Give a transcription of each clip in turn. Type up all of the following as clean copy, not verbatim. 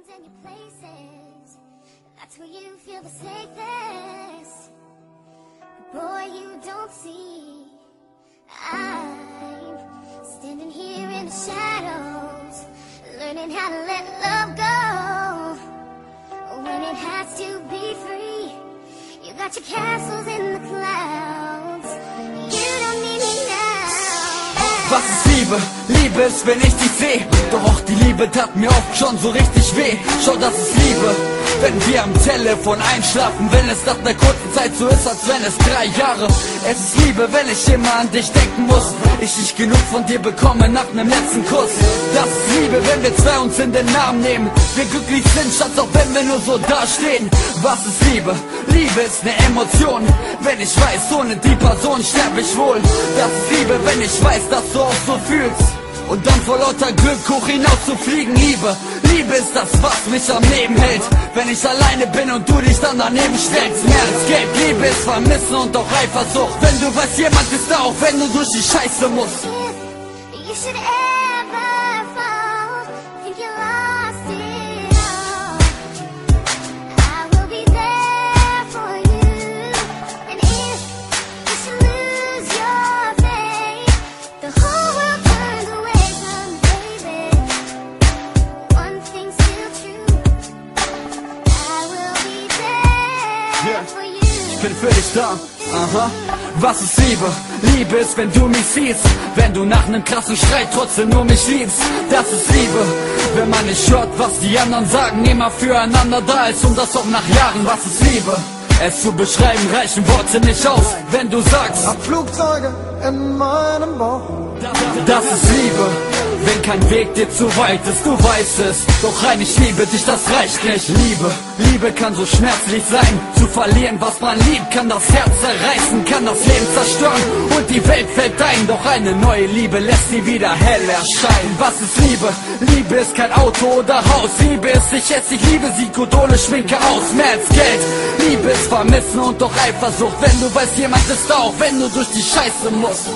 times and your places. That's where you feel the safest. But boy, you don't see I'm standing here in the shadows, learning how to let love go. When it has to be free, you got your castles in the clouds. You don't need me now. Was ist Liebe? Liebe ist, wenn ich dich seh. Doch auch die Liebe tat mir oft schon so richtig weh. Schau, das ist Liebe, wenn wir am Telefon einschlafen. Wenn es nach einer kurzen Zeit so ist, als wenn es 3 Jahre. Es ist Liebe, wenn ich immer an dich denken muss. Ich nicht genug von dir bekomme nach nem letzten Kuss. Das ist Liebe, wenn wir zwei uns in den Arm nehmen. Wir glücklich sind, Schatz, auch wenn wir nur so dastehen. Was ist Liebe? Liebe ist eine Emotion. Wenn ich weiß, ohne die Person sterb ich wohl. Das ist Liebe, wenn ich weiß, dass du auch so fühlst. Und dann vor lauter Glück hoch hinaus zu fliegen. Liebe, Liebe ist das, was mich am Leben hält. Wenn ich alleine bin und du dich dann daneben stellst. Mehr als Geld, Liebe ist Vermissen und auch Eifersucht. Wenn du weißt, jemand ist da, auch wenn du durch die Scheiße musst. If you should ever fall, think you lost it all, I will be there for you. And if you should lose your faith, the whole world turns away from baby. One thing's still true, I will be there for you. Ich bin für dich da, aha. Was ist Liebe? Liebe ist, wenn du mich siehst. Wenn du nach nem krassen Streit trotzdem nur mich liebst. Das ist Liebe, wenn man nicht hört, was die anderen sagen. Immer füreinander da ist und das auch nach Jahren. Was ist Liebe? Es zu beschreiben reichen Worte nicht aus. Wenn du sagst, hab Flugzeuge in meinem Bauch. Das ist Liebe, wenn kein Weg dir zu weit ist, du weißt es. Doch rein, ich liebe dich, das reicht nicht. Liebe kann so schmerzlich sein. Zu verlieren, was man liebt, kann das Herz zerreißen, kann das Leben zerstören und die Welt fällt ein. Doch eine neue Liebe lässt sie wieder hell erscheinen. Was ist Liebe? Liebe ist kein Auto oder Haus. Liebe ist, ich esse, ich liebe sie gut ohne Schminke aus. Mehr als Geld. Liebe ist Vermissen und doch Eifersucht. Wenn du weißt, jemand ist da, auch wenn du durch die Scheiße musst.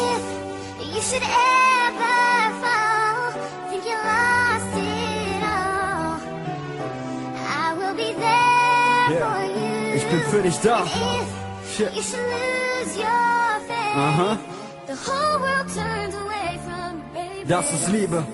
You should ever fall, think you lost it all, I will be there for you. Ich bin für dich da. If you should lose your faith, the whole world turns away from baby. Das ist Liebe.